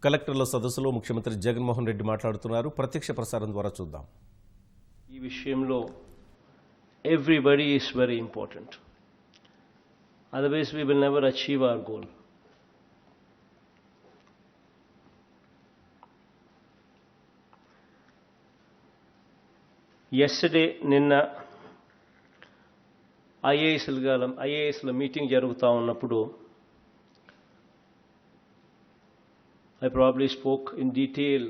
కలెక్టర్ల సదస్సులో ముఖ్యమంత్రి జగన్మోహన్ రెడ్డి మాట్లాడుతున్నారు. ప్రత్యక్ష ప్రసారం ద్వారా చూద్దాం. ఈ విషయంలో everybody is very important. Otherwise we will never achieve our goal. Yesterday నిన్న ఐఏఎస్ల మీటింగ్ జరుగుతూ ఉన్నప్పుడు I probably spoke in detail,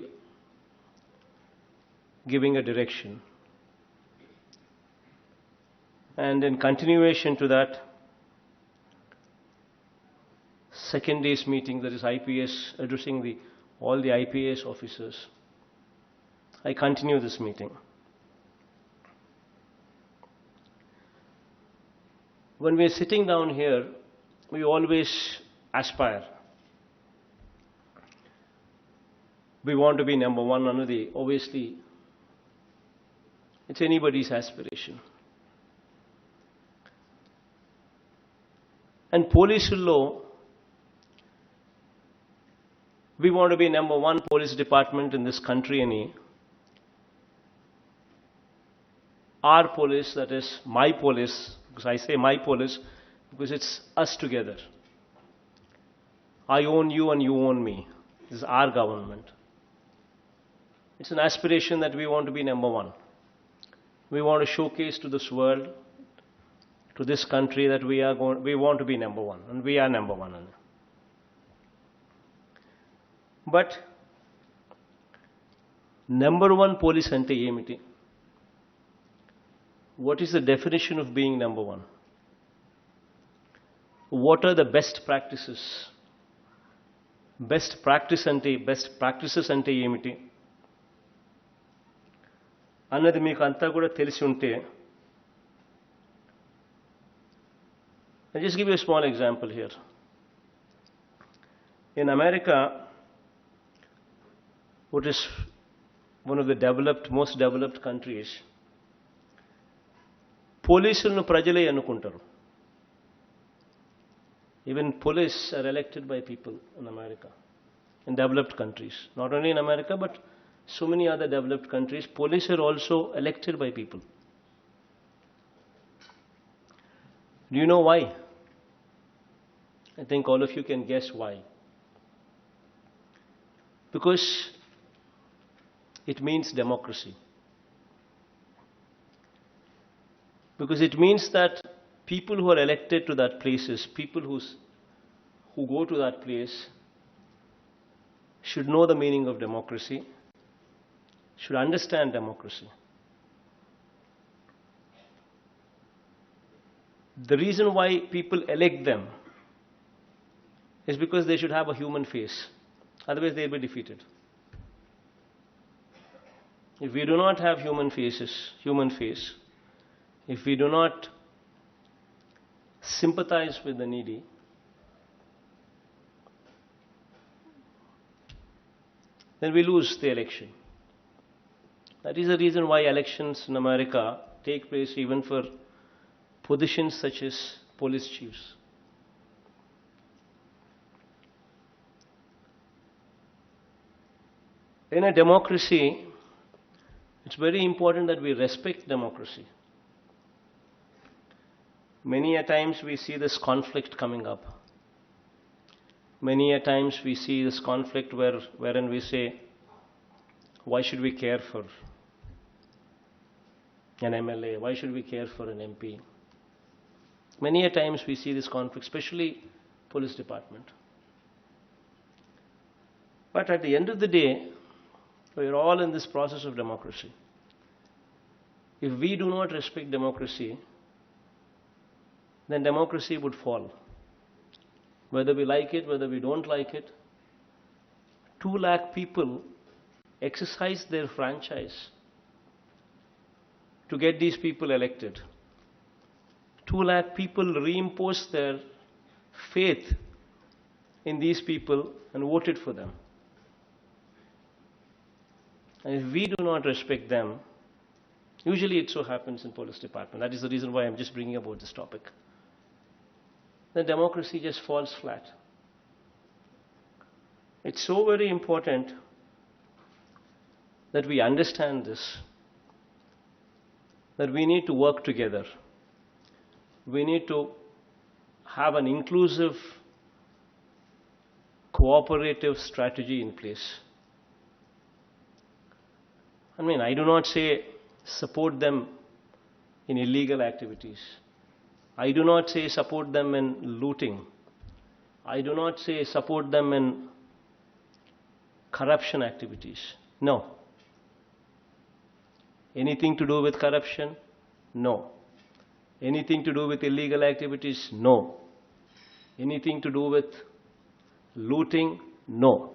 giving a direction. And in continuation to that, second day's meeting, that is IPS, addressing all the IPS officers, I continue this meeting. When we are sitting down here, we always aspire. We want to be number one, Anudhi. Obviously, it's anybody's aspiration. And police law, we want to be number one police department in this country. Our police, that is my police, because I say my police, because it's us together. I own you and you own me. This is our government. It's an aspiration that we want to be number one. We want to showcase to this world, to this country, that we want to be number one, and we are number one. But number one police ante emiti? What is the definition of being number one? What are the best practices? Best practices ante emiti? అన్నది మీకు అంతా కూడా తెలిసి ఉంటే, I'll just give you a small example here. In America, what is one of the most developed countries, పోలీసులను ప్రజలే ఎన్నుకుంటారు. Even police are elected by people in America, in developed countries. Not only in America, but so many other developed countries, police are also elected by people. Do you know why? I think all of you can guess why. Because it means democracy. Because it means that people who are elected to that places, people who go to that place, should know the meaning of democracy, should understand democracy. The reason why people elect them is because they should have a human face. Otherwise they will be defeated. If we do not have human face, if we do not sympathize with the needy, then we lose the election. That is the reason why elections in America take place even for positions such as police chiefs. In a democracy, it's very important that we respect democracy. Many a times we see this conflict coming up. Many a times we see this conflict wherein we say, why should we care for an MLA? Why should we care for an MP? Many a times we see this conflict, especially police department. But at the end of the day, we are all in this process of democracy. If we do not respect democracy, then democracy would fall. Whether we like it, whether we don't like it, 2 lakh people exercise their franchise to get these people elected. 2 lakh people reimpose their faith in these people and voted for them. And if we do not respect them, usually it so happens in police department. That is the reason why I'm just bringing about this topic. The democracy just falls flat. It's so very important that we understand this, that we need to work together. We need to have an inclusive, cooperative strategy in place. I mean, I do not say support them in illegal activities. I do not say support them in looting. I do not say support them in corruption activities. No. Anything to do with corruption? No. Anything to do with illegal activities? No. Anything to do with looting? No.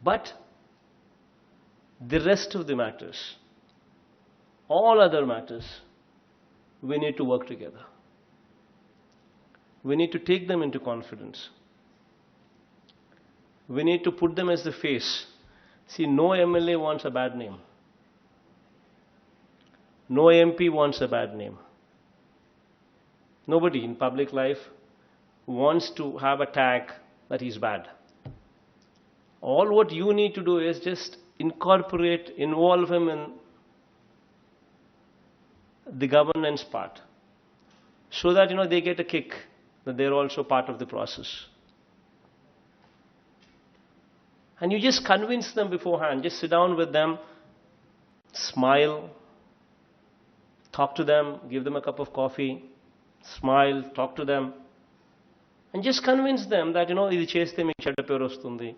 But the rest of the matters, all other matters, we need to work together. We need to take them into confidence. We need to put them as the face. See, no MLA wants a bad name. No MP wants a bad name. Nobody in public life wants to have a tag that he's bad. All what you need to do is just involve him in the governance part, so that they get a kick, that they're also part of the process. And you just convince them beforehand. Just sit down with them, smile, talk to them, give them a cup of coffee, smile, talk to them, and just convince them that ఇది చేస్తే మీకు చెడ్డ పేరు వస్తుంది,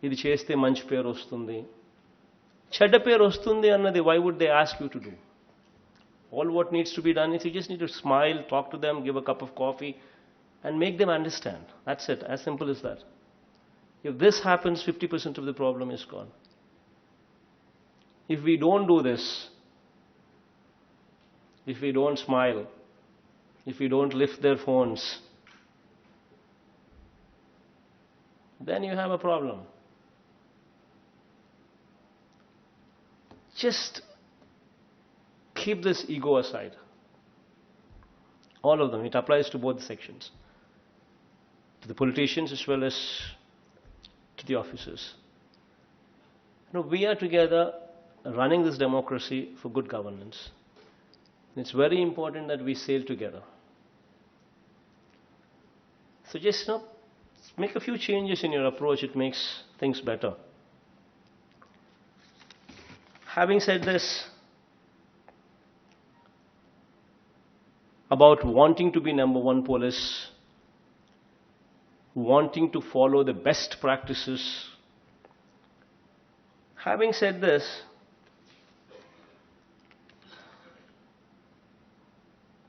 ఇది చేస్తే మంచి పేరు వస్తుంది. చెడ్డ పేరు వస్తుంది అన్నది why would they ask you to do? All what needs to be done is you just need to smile, talk to them, give a cup of coffee, and make them understand. That's it, as simple as that. If this happens, 50% of the problem is gone. If we don't do this, if we don't smile, if we don't lift their phones, then you have a problem. Just keep this ego aside. All of them. It applies to both sections. To the politicians as well as to the officers. We are together running this democracy for good governance. It's very important that we sail together. So just make a few changes in your approach. It makes things better. Having said this, about wanting to be number one police, wanting to follow the best practices. Having said this,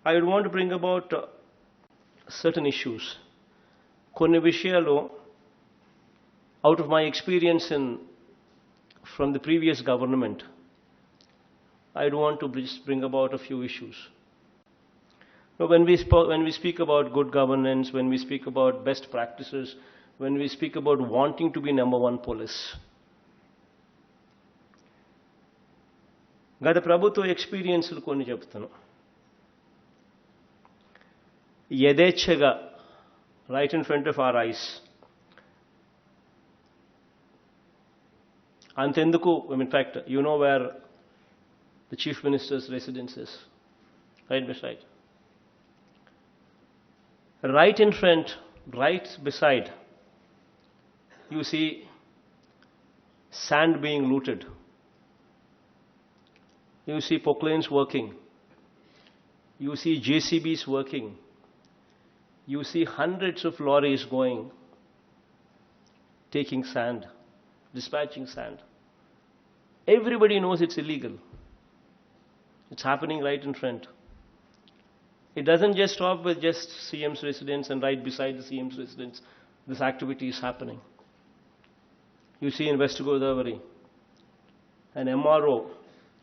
I would want to bring about certain issues. కొన్ని విషయాలు, out of my experience from the previous government, I would want to just bring about a few issues. When we speak about good governance, when we speak about best practices, when we speak about wanting to be number one police, గత ప్రభుత్వ ఎక్స్పీరియన్స్లు కొన్ని చెప్తాను. యథేచ్ఛగా, right in front of our eyes, అంతెందుకు, in fact, you know where the Chief Minister's residence is, right beside. Right in front, right beside, you see sand being looted. You see poclanes working. You see JCBs working. You see hundreds of lorries going, taking sand, dispatching sand. Everybody knows it's illegal. It's happening right in front. It doesn't just stop with just CM's residence, and right beside the CM's residence, this activity is happening. You see in West Godavari, an MRO,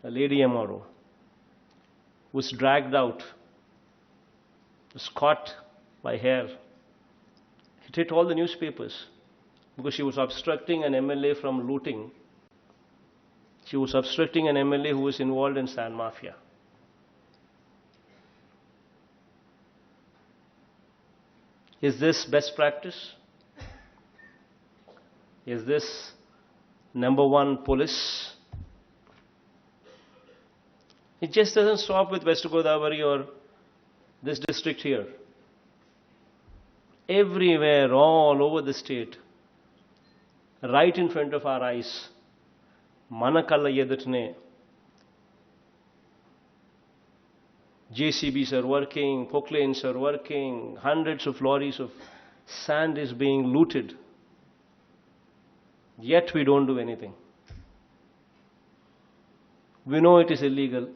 a lady MRO, was dragged out, was caught by hair. It hit all the newspapers because she was obstructing an MLA from looting. She was obstructing an MLA who was involved in sand mafia. Is this best practice? Is this number one police? It just doesn't stop with West Godavari or this district here. Everywhere, all over the state, right in front of our eyes, Manakalla Yedutne, JCBs are working, poclanes are working, hundreds of lorries of sand is being looted. Yet we don't do anything. We know it is illegal.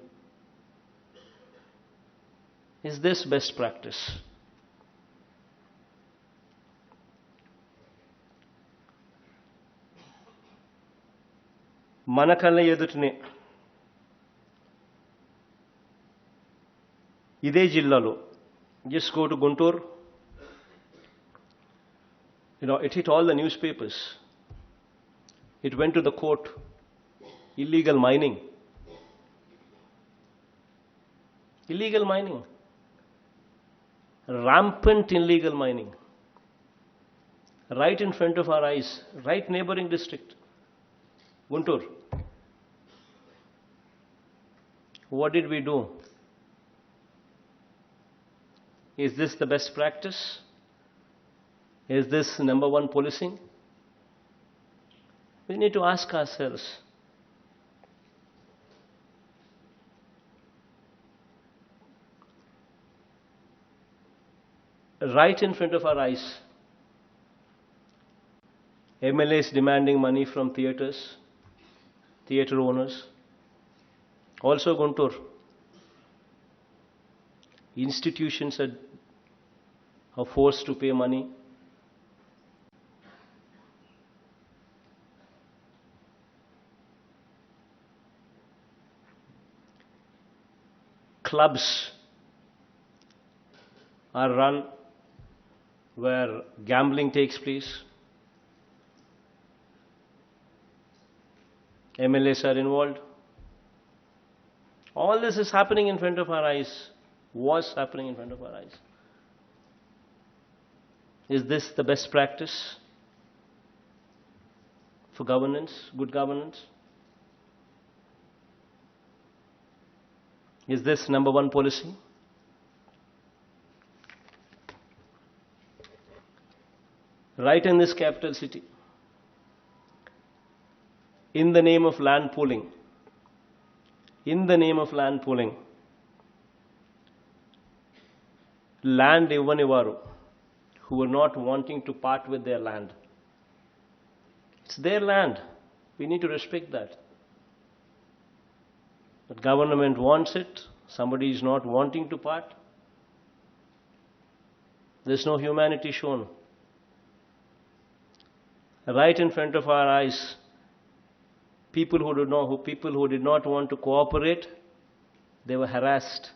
Is this best practice? Manakalla Yedutne, ఇదే జిల్లాలో, just go to Guntur, it hit all the newspapers. It went to the court. Illegal mining. Illegal mining. Rampant illegal mining. Right in front of our eyes. Right neighboring district. Guntur. What did we do? Is this the best practice? Is this number one policing? We need to ask ourselves. Right in front of our eyes, MLAs demanding money from theatres, theatre owners. Also Guntur. Institutions are forced to pay money. Clubs are run where gambling takes place. MLAs are involved. All this is happening in front of our eyes, was happening in front of our eyes. Is this the best practice for governance, good governance? Is this number one policy? Right in this capital city, in the name of land pooling, land Ivanivaru, who are not wanting to part with their land. It's their land. We need to respect that. But government wants it, somebody is not wanting to part. There's no humanity shown. Right in front of our eyes, people who did not want to cooperate, they were harassed.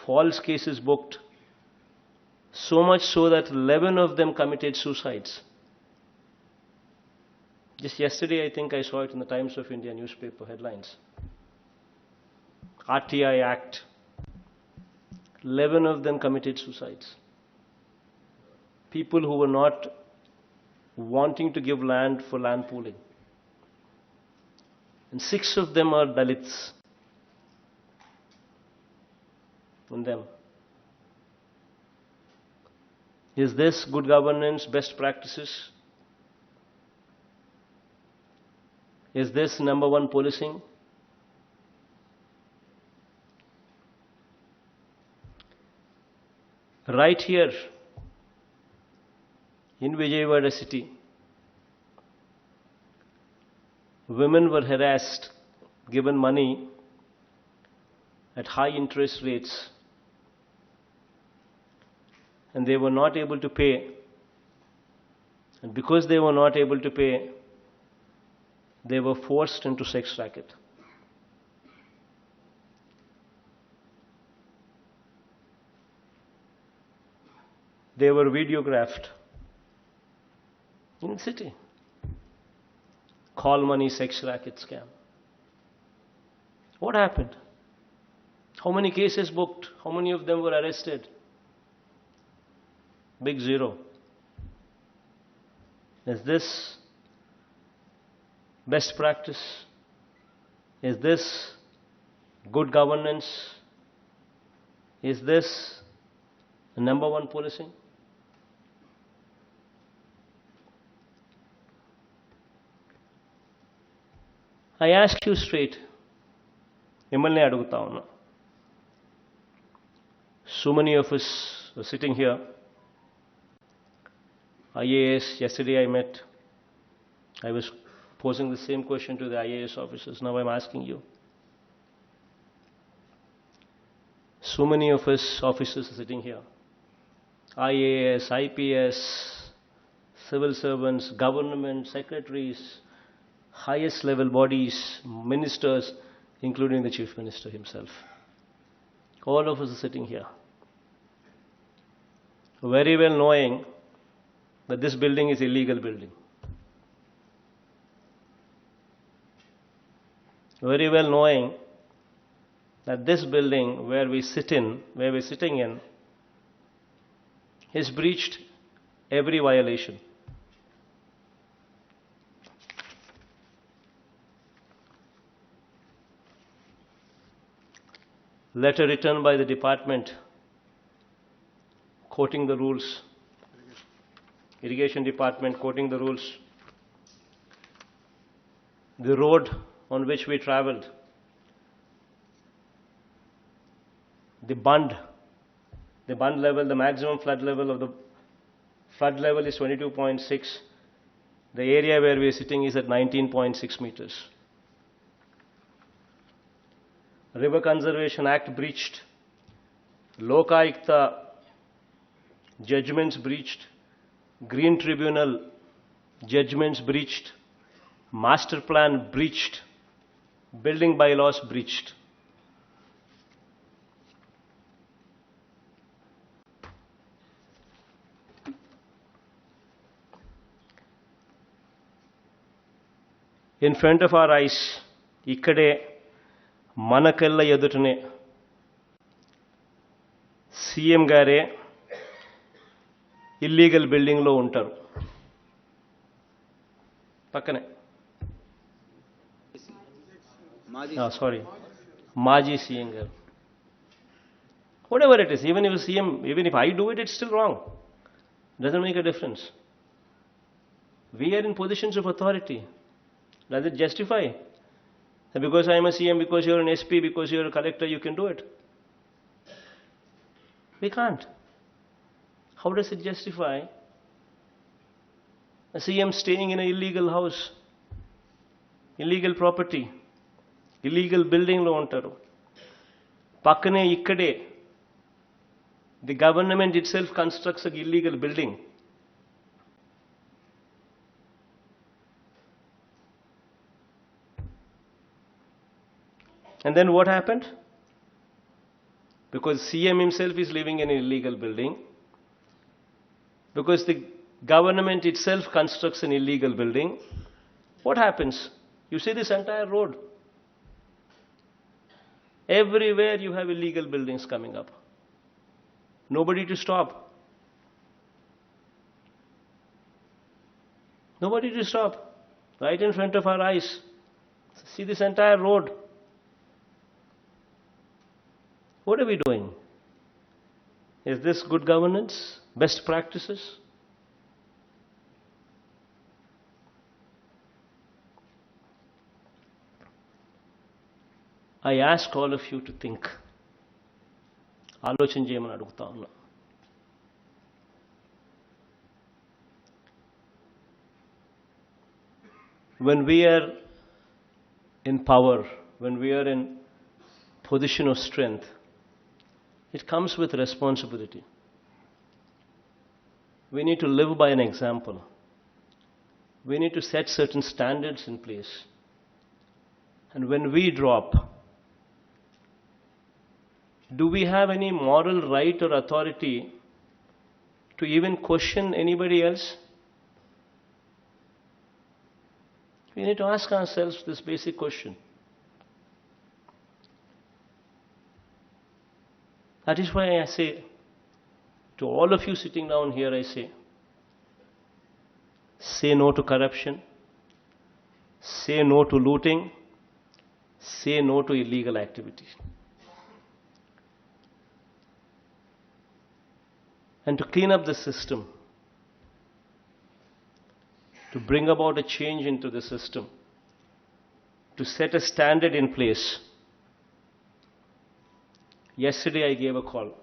False cases booked. So much so that 11 of them committed suicides. Just yesterday, I think I saw it in the Times of India newspaper headlines. RTI Act. 11 of them committed suicides. People who were not wanting to give land for land pooling. And 6 of them are Dalits. In them. Is this good governance, best practices? Is this number one policing? Right here in Vijayawada city, women were harassed, given money at high interest rates, and they were not able to pay. And because they were not able to pay, they were forced into sex racket. They were videographed in the city. Call money sex racket scam. What happened? How many cases booked? How many of them were arrested? Big zero. Is this best practice? Is this good governance? Is this number one policing? I ask you straight, మిమ్మల్ని అడుగుతా ఉన్నా. So many of us are sitting here. IAS, yesterday I met, I was posing the same question to the IAS officers, now I'm asking you. So many of us officers are sitting here. IAS, IPS, civil servants, government, secretaries, highest level bodies, ministers, including the Chief Minister himself. All of us are sitting here, very well knowing that this building is illegal building. Very well knowing that this building where we're sitting in, has breached every violation. Letter written by the department quoting the rules, irrigation department quoting the rules, the road on which we traveled, the bund level, the maximum flood level of the flood level is 22.6. The area where we are sitting is at 19.6 meters. River Conservation Act breached, Lokayukta judgments breached, Green Tribunal judgments breached, Master Plan breached, Building Bylaws breached. In front of our eyes, ikkade మనకల్ల ఎదుటనే CM గారే illegal బిల్డింగ్లో ఉంటారు. పక్కనే మాజీ CM గారు. Whatever it is, even if CM, even if I do it, it's still wrong. Doesn't make a difference. We are in positions of authority. Does it justify? Because I am a CM, because you are an SP, because you are a collector, you can do it. We can't. How does it justify a CM staying in an illegal house, illegal property, illegal building lo untaru? Pakkane ikkade the government itself constructs an illegal building. And then what happened? Because CM himself is living in an illegal building, because the government itself constructs an illegal building, what happens? You see this entire road. Everywhere you have illegal buildings coming up. Nobody to stop. Nobody to stop. Right in front of our eyes. See this entire road. What are we doing? Is this good governance? Best practices? I ask all of you to think. ఆలోచన చేయమని అడుగుతా ఉన్నా. When we are in power, when we are in position of strength, it comes with responsibility. We need to live by an example. We need to set certain standards in place. And when we drop, do we have any moral right or authority to even question anybody else? We need to ask ourselves this basic question. That is why I say, to all of you sitting down here, I say, say no to corruption, say no to looting, say no to illegal activity. And to clean up the system, to bring about a change into the system, to set a standard in place. Yesterday I gave a call.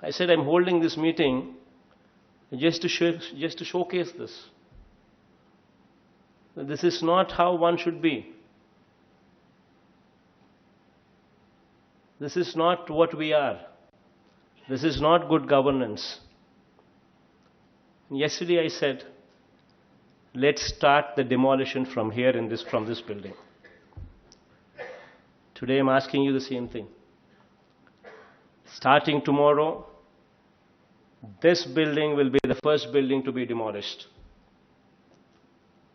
I said I'm holding this meeting just to showcase this. This is not how one should be. This is not what we are. This is not good governance. Yesterday I said, let's start the demolition from here from this building. Today I'm asking you the same thing. Starting tomorrow, this building will be the first building to be demolished.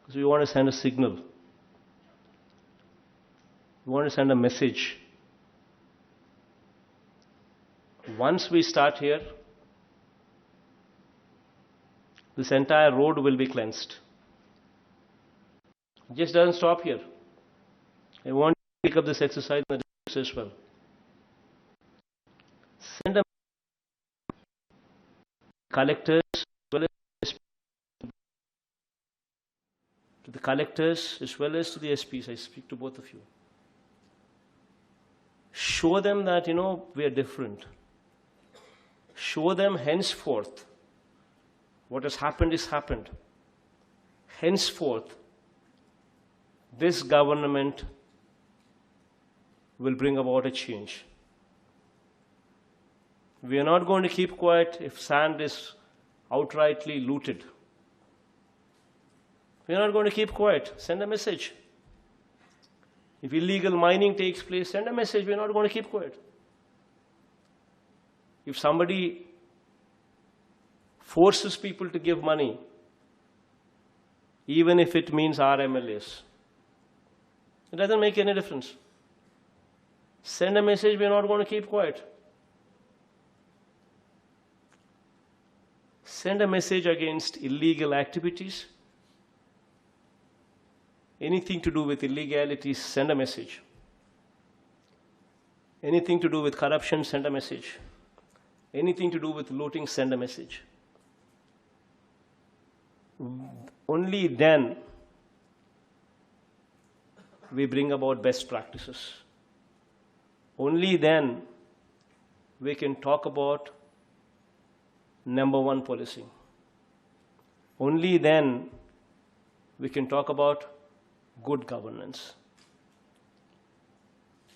Because we want to send a signal. We want to send a message. Once we start here, this entire road will be cleansed. It just doesn't stop here. I want to pick up this exercise in the districts as well. Send a collectors as well as to the collectors as well as to the SPs. I speak to both of you. Show them that, we are different. Show them henceforth what has happened is happened. Henceforth, this government will bring about a change. We are not going to keep quiet if sand is outrightly looted. We are not going to keep quiet. Send a message. If illegal mining takes place, send a message. We are not going to keep quiet. If somebody forces people to give money, even if it means our MLAs, it doesn't make any difference. Send a message, we're not going to keep quiet. Send a message against illegal activities. Anything to do with illegalities, send a message. Anything to do with corruption, send a message. Anything to do with looting, send a message. Only then we bring about best practices. Only then we can talk about number one policing. Only then we can talk about good governance.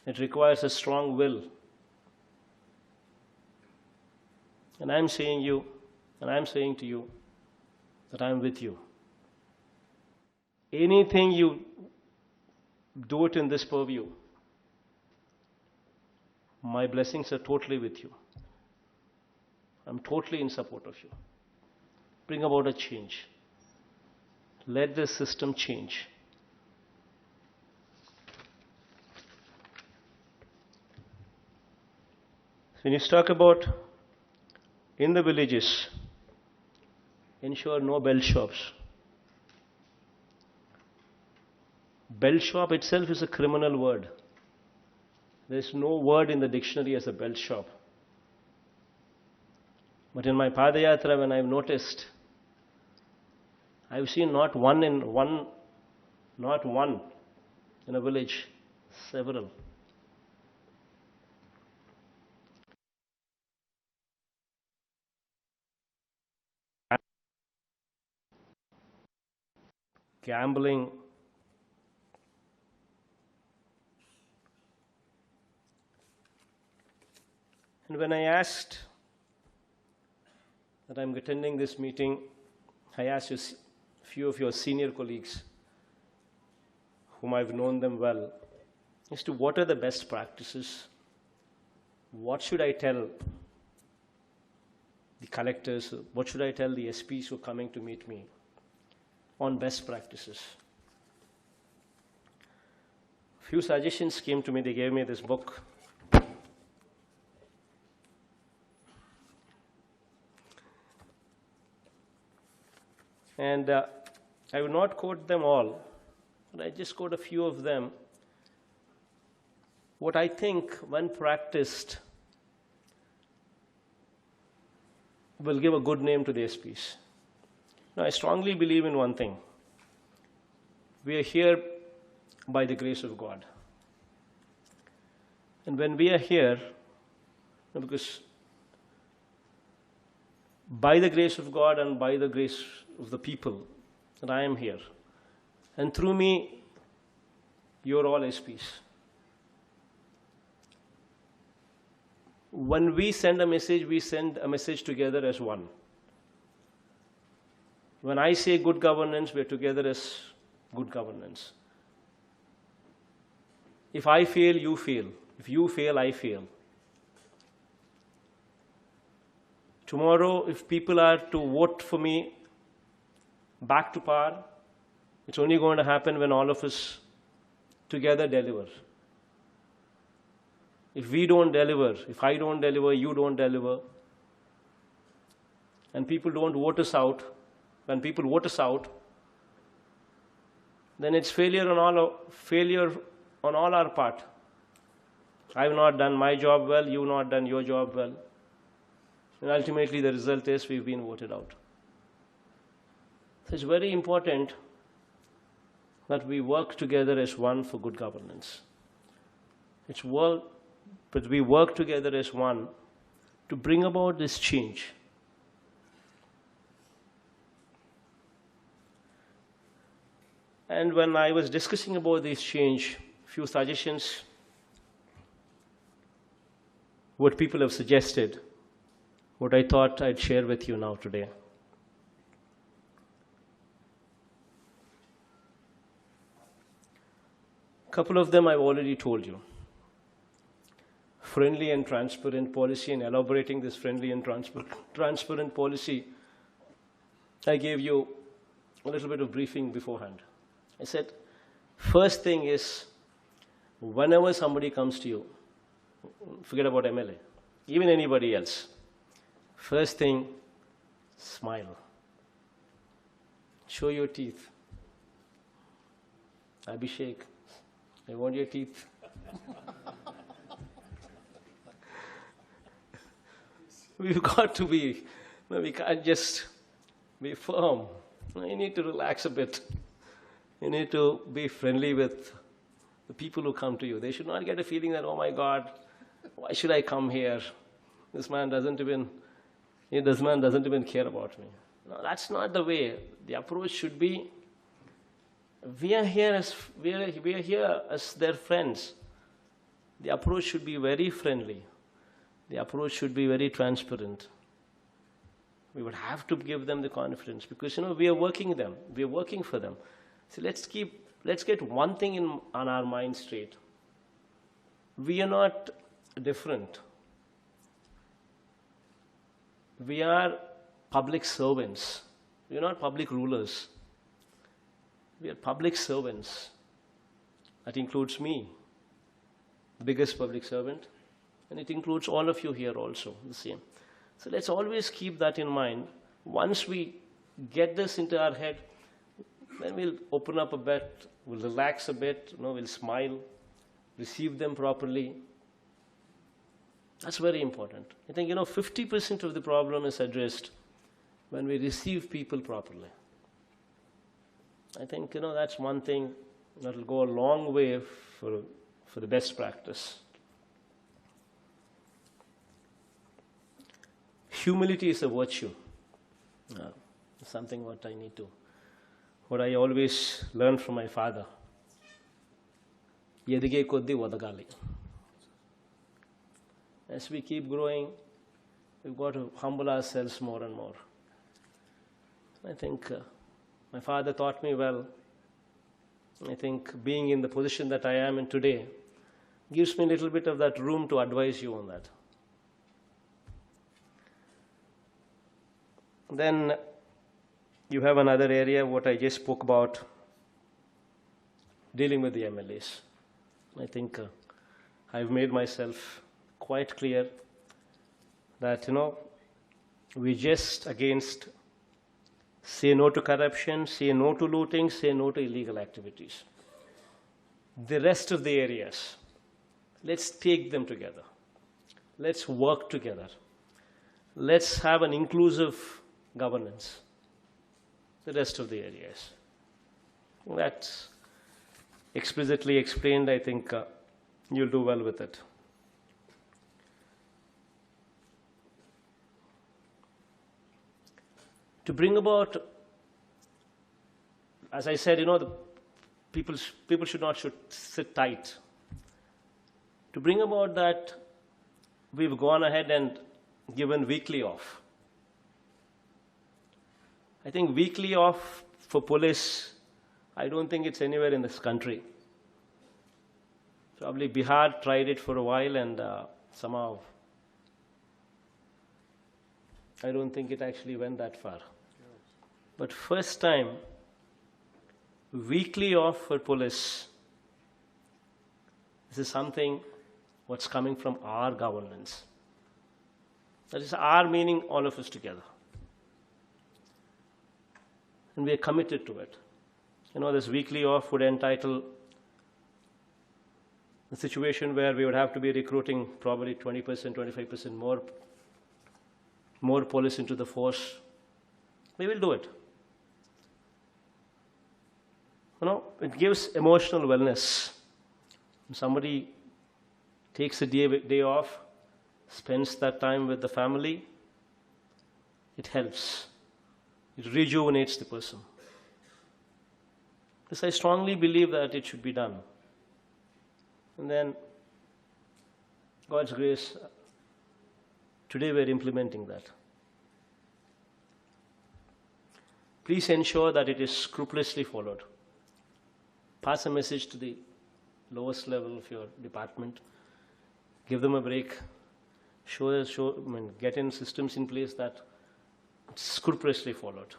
It requires a strong will. And I'm saying to you that I'm with you. Anything you do it in this purview, my blessings are totally with you. I'm totally in support of you. Bring about a change. Let the system change. When you talk about in the villages, ensure no bell shops. Bell shop itself is a criminal word. There is no word in the dictionary as a bell shop. But in my Padayatra, when I've noticed, I've seen not one in a village, several. Gambling, and when I asked that I'm attending this meeting, I asked a few of your senior colleagues, whom I've known them well, as to what are the best practices, what should I tell the collectors, what should I tell the SPs who are coming to meet me on best practices. Few suggestions came to me. They gave me this book. And I will not quote them all, but I just quote a few of them. What I think, when practiced, will give a good name to the SPs. Now, I strongly believe in one thing. We are here by the grace of God. And when we are here, because by the grace of God and by the grace of the people, that I am here. And through me, you're all SPs. When we send a message together as one. When I say good governance, we're together as good governance. If I fail, you fail. If you fail, I fail. Tomorrow, if people are to vote for me back to power, it's only going to happen when all of us together deliver. If we don't deliver, if I don't deliver, you don't deliver, and people don't vote us out, when people vote us out, then it's failure on all our part. I've not done my job well, you've not done your job well. And ultimately the result is we've been voted out. So it's very important that we work together as one for good governance. But we work together as one to bring about this change. And when I was discussing about this change, few suggestions, what people have suggested, what I thought I'd share with you now today. A couple of them I've already told you. Friendly and transparent policy, and elaborating this friendly and transparent policy, I gave you a little bit of briefing beforehand. I said, first thing is, whenever somebody comes to you, forget about MLA, even anybody else, first thing, smile. Show your teeth. Abhishek, I want your teeth. We've got to be, we can't just be firm. You need to relax a bit. You need to be friendly with the people who come to you. They should not get a feeling that, oh my God, why should I come here? This man doesn't even care about me. No, that's not the way. The approach should be, we are here as their friends. The approach should be very friendly. The approach should be very transparent. We would have to give them the confidence because, we are working them. We are working for them. So let's get one thing on our mind straight. We are not different. We are public servants. We are not public rulers. We are public servants. That includes me, the biggest public servant, and it includes all of you here also, the same. So let's always keep that in mind. Once we get this into our head, then we'll open up a bit, we'll relax a bit, we'll smile, receive them properly. That's very important. I think, 50% of the problem is addressed when we receive people properly. I think, that's one thing that will go a long way for the best practice. Humility is a virtue. Something what I always learned from my father. Edige koddi odagali. As we keep growing, we've got to humble ourselves more and more. I think my father taught me well. I think being in the position that I am in today gives me a little bit of that room to advise you on that. Then you have another area, what I just spoke about, dealing with the MLAs. I think I've made myself quite clear that, we're just against Say no to corruption, say no to looting, say no to illegal activities. The rest of the areas, let's take them together. Let's work together. Let's have an inclusive governance. The rest of the areas. That's explicitly explained. I think you'll do well with it. To bring about, as I said, the people should not sit tight. To bring about that, we've gone ahead and given weekly off. I think weekly off for police, I don't think it's anywhere in this country. Probably Bihar tried it for a while and somehow I don't think it actually went that far. But first time, weekly off for police, this is something what's coming from our governance. That is our meaning, all of us together. And we are committed to it. This weekly off would entitle the situation where we would have to be recruiting probably 20%, 25% more police into the force. We will do it. It gives emotional wellness. When somebody takes a day off, spends that time with the family, it helps. It rejuvenates the person. Because I strongly believe that it should be done. And then, God's grace, today we're implementing that. Please ensure that it is scrupulously followed. Pass a message to the lowest level of your department. Give them a break. Get in systems in place that it's scrupulously followed.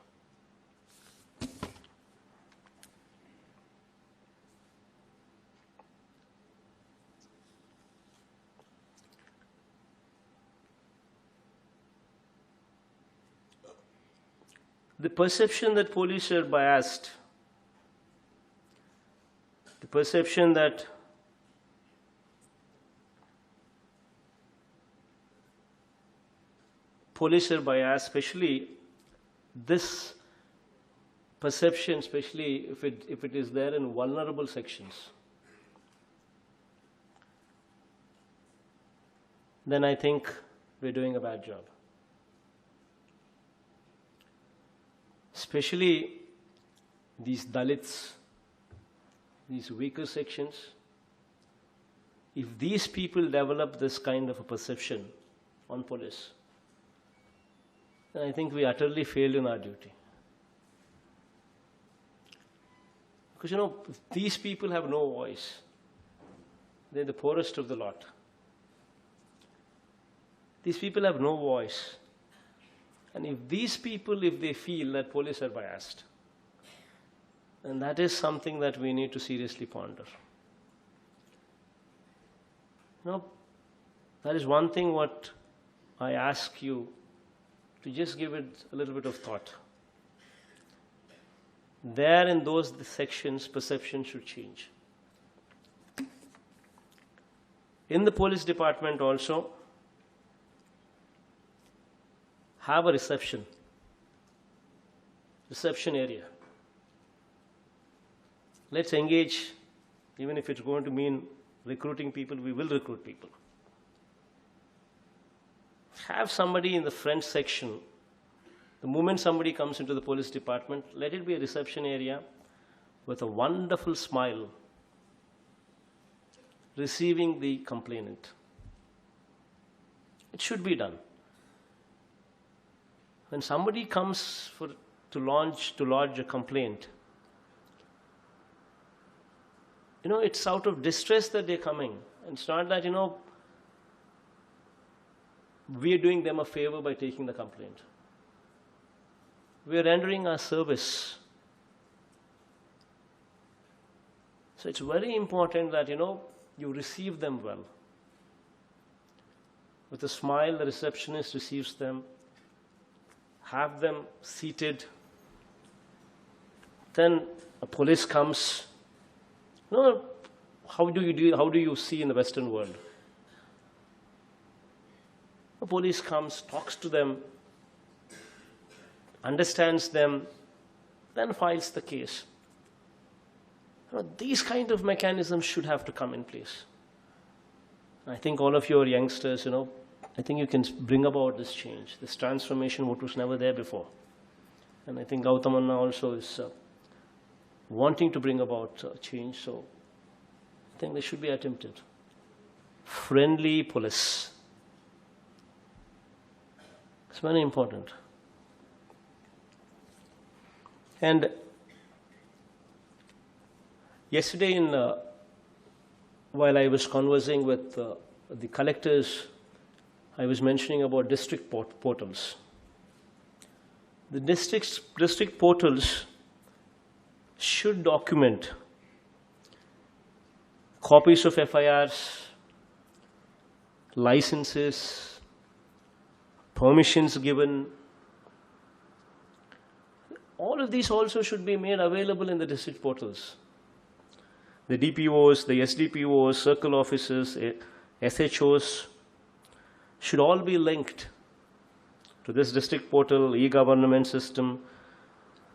The perception that police are biased, the perception that police are biased, especially this perception, especially if it is there in vulnerable sections, then I think we're doing a bad job. Especially these Dalits, these weaker sections, if these people develop this kind of a perception on police, then I think we utterly failed in our duty. Because these people have no voice. They're the poorest of the lot. These people have no voice. And if these people, if they feel that police are biased, then that is something that we need to seriously ponder. That is one thing what I ask you to just give it a little bit of thought. There in those sections, perception should change. In the police department also, have a reception area. Let's engage, even if it's going to mean recruiting people, we will recruit people. Have somebody in the front section. The moment somebody comes into the police department, let it be a reception area with a wonderful smile, receiving the complainant. It should be done. When somebody comes to lodge a complaint, it's out of distress that they're coming. It's not that, we are doing them a favor by taking the complaint. We are rendering our service. So it's very important that, you receive them well. With a smile, the receptionist receives them. Have them seated Then a police comes. No, how do you see in the Western world? A police comes, talks to them, understands them, then files the case. These kind of mechanisms should have to come in place. I think all of your youngsters, I think you can bring about this change, this transformation, what was never there before. And I think Gautamanna also is wanting to bring about change, so I think they should be attempted. Friendly police. It's very important. And yesterday, while I was conversing with the collectors, I was mentioning about district portals. The district portals should document copies of FIRs, licenses, permissions given. All of these also should be made available in the district portals. The DPOs, the SDPOs, circle officers, SHOs should all be linked to this district portal, e-government system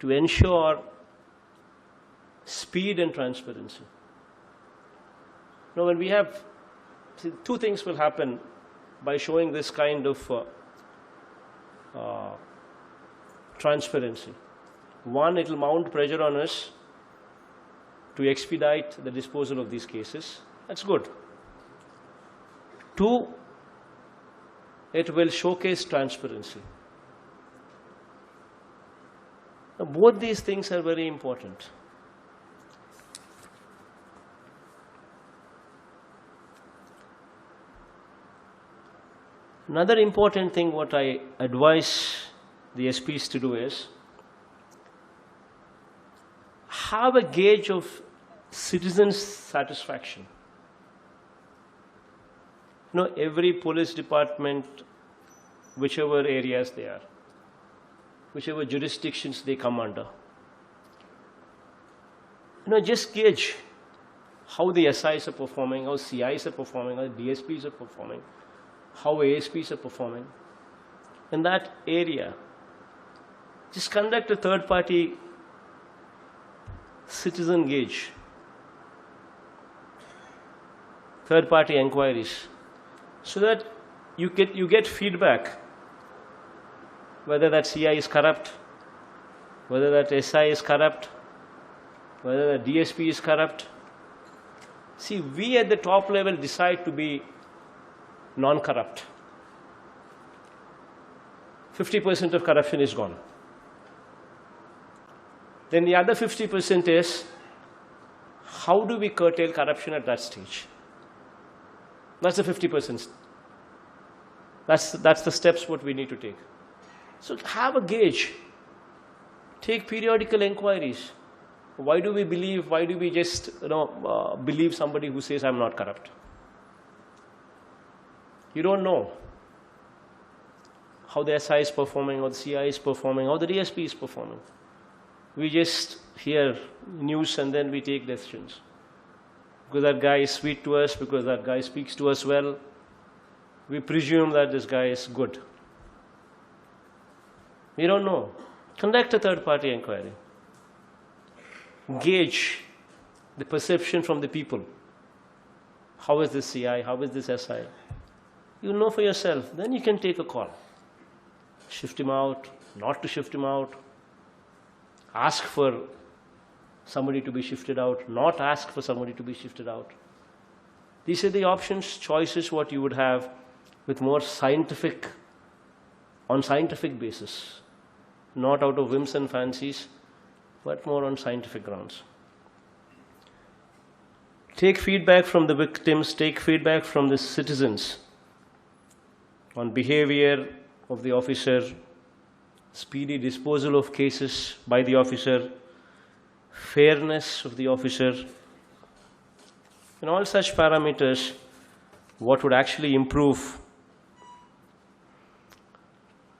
to ensure speed and transparency. Now, when we have, two things will happen by showing this kind of transparency. One, it will mount pressure on us to expedite the disposal of these cases. That's good. Two, it will showcase transparency. Now, both these things are very important. Another important thing what I advise the SPs to do is have a gauge of citizens' satisfaction. Every police department, whichever areas they are, whichever jurisdictions they come under, just gauge how the SIs are performing, how CIs are performing, how DSPs are performing, how ASPs are performing. In that area, just conduct a third-party citizen gauge, third-party inquiries, so that you get feedback, whether that CI is corrupt, whether that SI is corrupt, whether the DSP is corrupt. See, we at the top level decide to be non-corrupt. 50% of corruption is gone. Then the other 50% is, how do we curtail corruption at that stage? That's the 50%. That's the steps what we need to take. So have a gauge. Take periodical inquiries. Why do we just believe somebody who says I'm not corrupt? You don't know how the SI is performing, or the CI is performing, or the DSP is performing. We just hear news and then we take decisions. Because that guy is sweet to us, because that guy speaks to us well, we presume that this guy is good. We don't know. Conduct a third-party inquiry. Gauge the perception from the people. How is this CI? How is this SI? You know for yourself. Then you can take a call. Shift him out, not to shift him out. Ask for somebody to be shifted out, not ask for somebody to be shifted out. These are the options, choices what you would have with more on scientific basis. Not out of whims and fancies, but more on scientific grounds. Take feedback from the victims, take feedback from the citizens on behavior of the officer, speedy disposal of cases by the officer, fairness of the officer, and all such parameters, what would actually improve.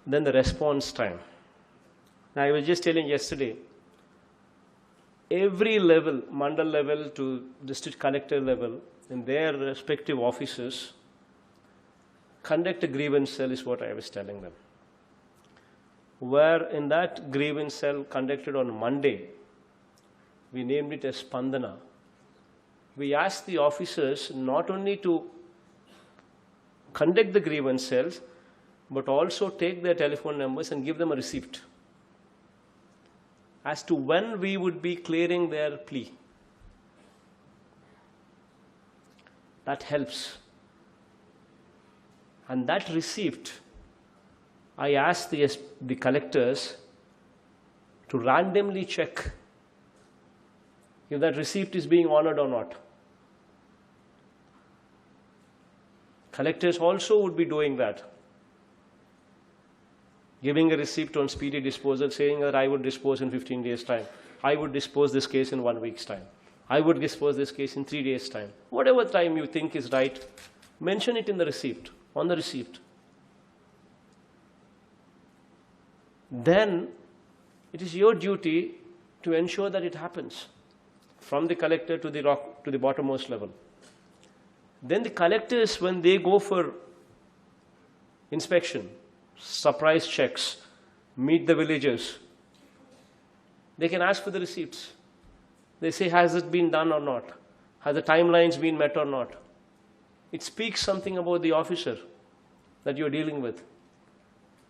Then the response time. Now, I was just telling yesterday, every level, mandal level to district collector level, in their respective offices, conduct a grievance cell is what I was telling them. Where in that grievance cell conducted on Monday, we named it as Spandana. We asked the officers not only to conduct the grievance cells, but also take their telephone numbers and give them a receipt as to when we would be clearing their plea. That helps. And that receipt, I asked the collectors to randomly check if that receipt is being honored or not. Collectors also would be doing that, giving a receipt on speedy disposal, saying that I would dispose in 15 days' time. I would dispose this case in 1 week's time. I would dispose this case in 3 days' time. Whatever time you think is right, mention it in the receipt, on the receipt. Then it is your duty to ensure that it happens from the collector to the bottommost level. Then the collectors, when they go for inspection, surprise checks, meet the villagers, they can ask for the receipts. They say, has it been done or not? Has the timelines been met or not? It speaks something about the officer that you're dealing with.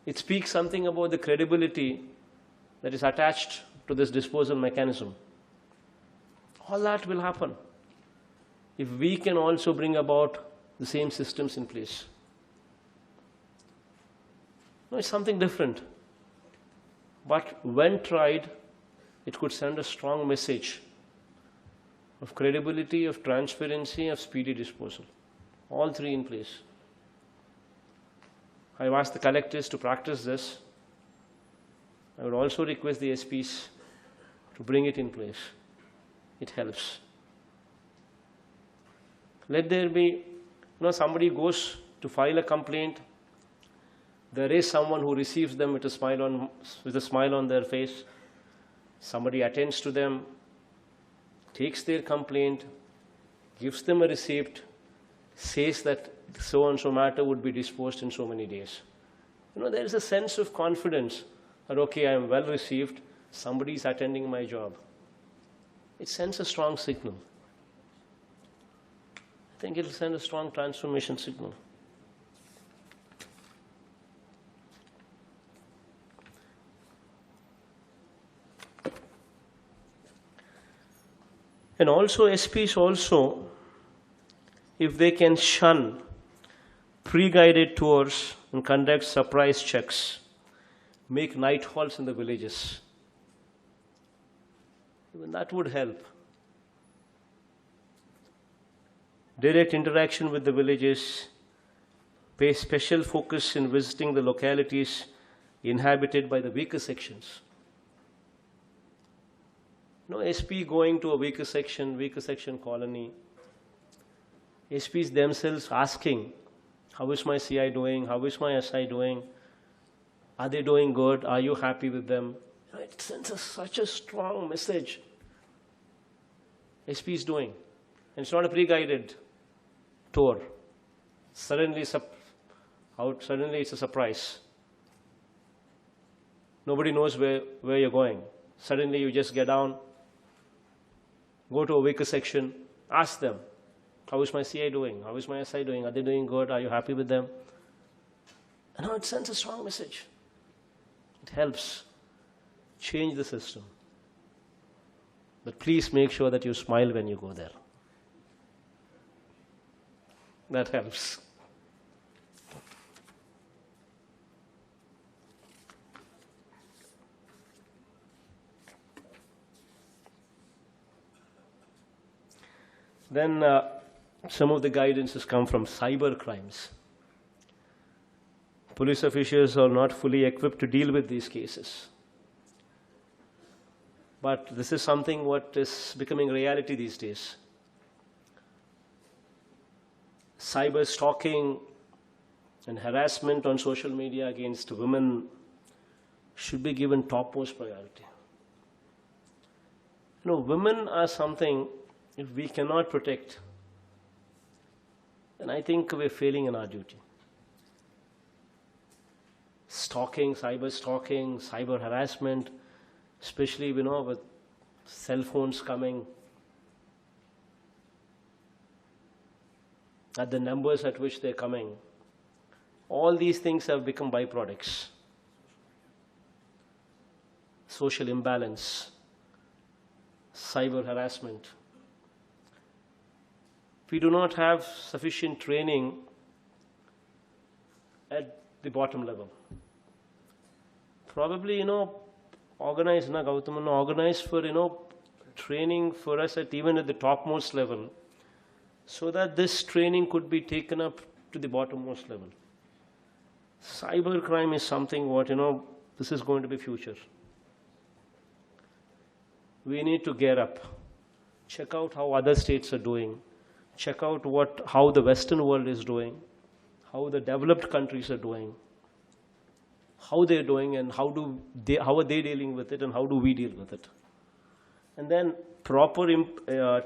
It speaks something about the credibility that is attached to this disposal mechanism. All that will happen if we can also bring about the same systems in place. No, it's something different. But when tried, it could send a strong message of credibility, of transparency, of speedy disposal. All three in place. I've asked the collectors to practice this. I would also request the SPs to bring it in place. It helps. Let there be, somebody goes to file a complaint. There is someone who receives them with a smile on their face. Somebody attends to them, takes their complaint, gives them a receipt, says that so-and-so matter would be disposed in so many days. There is a sense of confidence that, okay, I am well received, somebody is attending my job. It sends a strong signal. I think it will send a strong transformation signal. And also SPs also, if they can shun pre-guided tours and conduct surprise checks, make night halts in the villages, even that would help. Direct interaction with the villages, pay special focus in visiting the localities inhabited by the weaker sections. SP going to a weaker section colony, SPs themselves asking, how is my CI doing? How is my SI doing? Are they doing good? Are you happy with them? It sends such a strong message. SP is doing. And it's not a pre-guided tour. Suddenly it's a surprise. Nobody knows where you're going. Suddenly you just get down, go to a weaker section, ask them, how is my CI doing? How is my SI doing? Are they doing good? Are you happy with them? And it sends a strong message. It helps change the system. But please make sure that you smile when you go there. That helps. Then some of the guidance has come from cyber crimes. Police officials are not fully equipped to deal with these cases. But this is something what is becoming reality these days. Cyber stalking and harassment on social media against women should be given topmost priority. Women are something, if we cannot protect, then I think we're failing in our duty. Stalking, cyber harassment, especially, with cell phones coming, at the numbers at which they're coming, all these things have become byproducts. Social imbalance, cyber harassment. We do not have sufficient training at the bottom level. Probably, organize for, training for us even at the topmost level, so that this training could be taken up to the bottommost level. Cyber crime is something this is going to be future. We need to gear up, check out how other states are doing, check out how the Western world is doing, how the developed countries are doing, how they're doing, and how are they dealing with it, and how do we deal with it. And then proper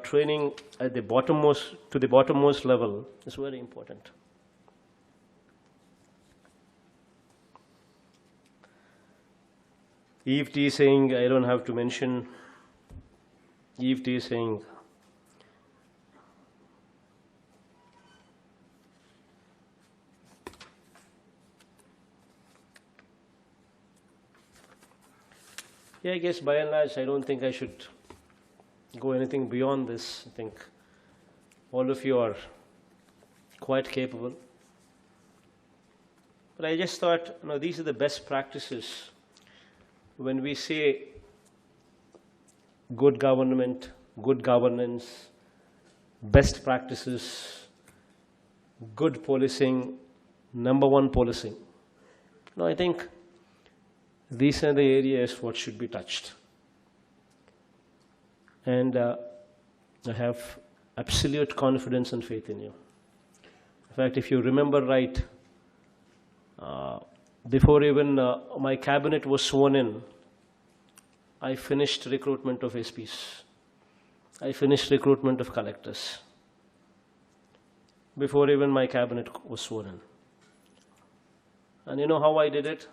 training at the bottommost level is very important. Eve T saying, I don't have to mention. Eve T saying, I guess by and large, I don't think I should go anything beyond this. I think all of you are quite capable. But I just thought, these are the best practices when we say good government, good governance, best practices, good policing, number one policing. I think these are the areas what should be touched. And I have absolute confidence and faith in you. In fact, if you remember right, before even my cabinet was sworn in, I finished recruitment of SPs. I finished recruitment of collectors before even my cabinet was sworn in. And you know how I did it?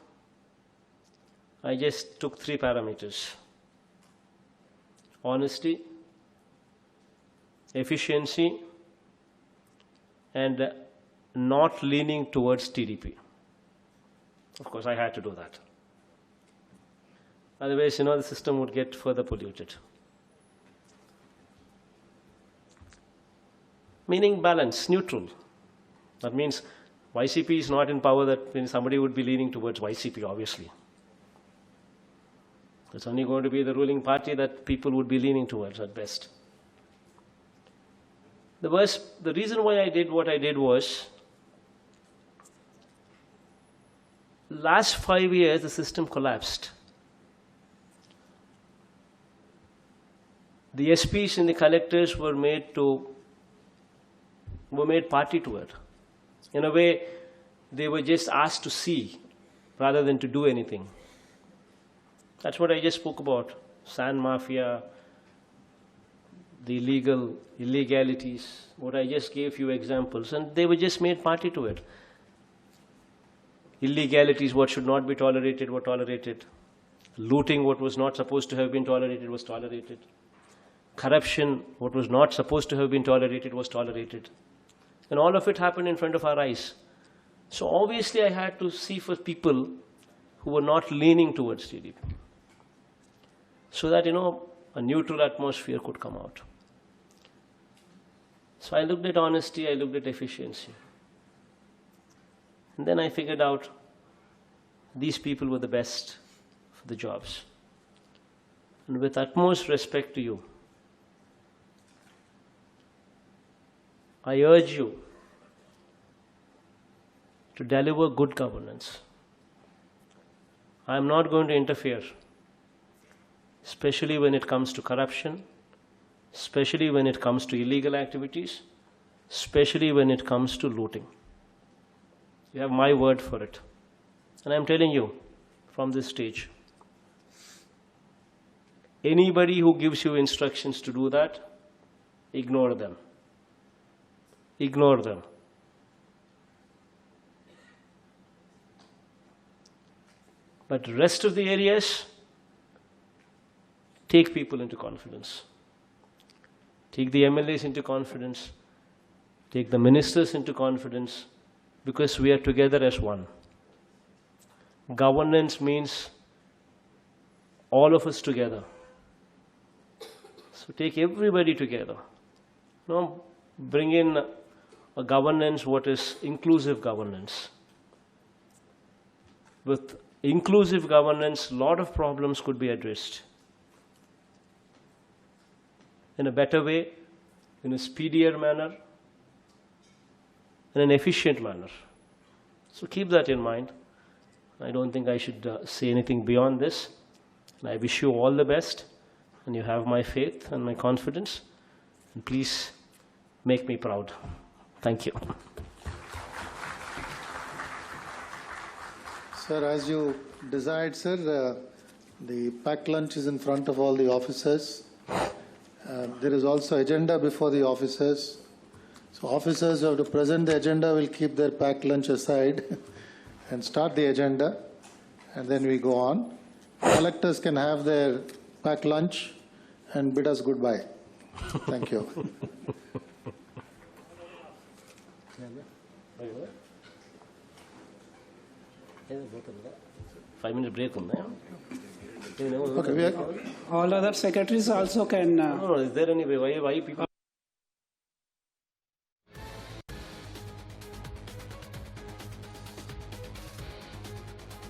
I just took 3 parameters: honesty, efficiency, and not leaning towards TDP. Of course, I had to do that. Otherwise, the system would get further polluted. Meaning balance, neutral. That means YCP is not in power, that means somebody would be leaning towards YCP, obviously. It's only going to be the ruling party that people would be leaning towards at best. The reason why I did what I did was, last 5 years the system collapsed. The SPs and the collectors were made party to it. In a way, they were just asked to see rather than to do anything. That's what I just spoke about. Sand mafia, the illegalities, what I just gave few examples, and they were just made party to it. Illegalities, what should not be tolerated, were tolerated. Looting, what was not supposed to have been tolerated, was tolerated. Corruption, what was not supposed to have been tolerated, was tolerated. And all of it happened in front of our eyes. So obviously I had to see for people who were not leaning towards TDP, so that, a neutral atmosphere could come out. So I looked at honesty, I looked at efficiency. And then I figured out these people were the best for the jobs. And with utmost respect to you, I urge you to deliver good governance. I am not going to interfere, especially when it comes to corruption, especially when it comes to illegal activities, especially when it comes to looting. You have my word for it. And I'm telling you from this stage, Anybody who gives you instructions to do that, ignore them. Ignore them. But rest of the areas, take people into confidence. Take the MLAs into confidence. Take the ministers into confidence, because we are together as one. Governance means all of us together. So take everybody together. Now bring in a governance, what is inclusive governance. With inclusive governance, a lot of problems could be addressed in a better way, in a speedier manner, in an efficient manner. So keep that in mind. I don't think I should say anything beyond this. And I wish you all the best, and you have my faith and my confidence. And please make me proud. Thank you. Sir, as you desired, sir, the packed lunch is in front of all the officers. There is also agenda before the officers. So officers who have to present the agenda will keep their packed lunch aside and start the agenda, and then we go on. Collectors can have their packed lunch and bid us goodbye. Thank you. 5-minute break. Okay, All other secretaries also can. No, is there any way? Why people?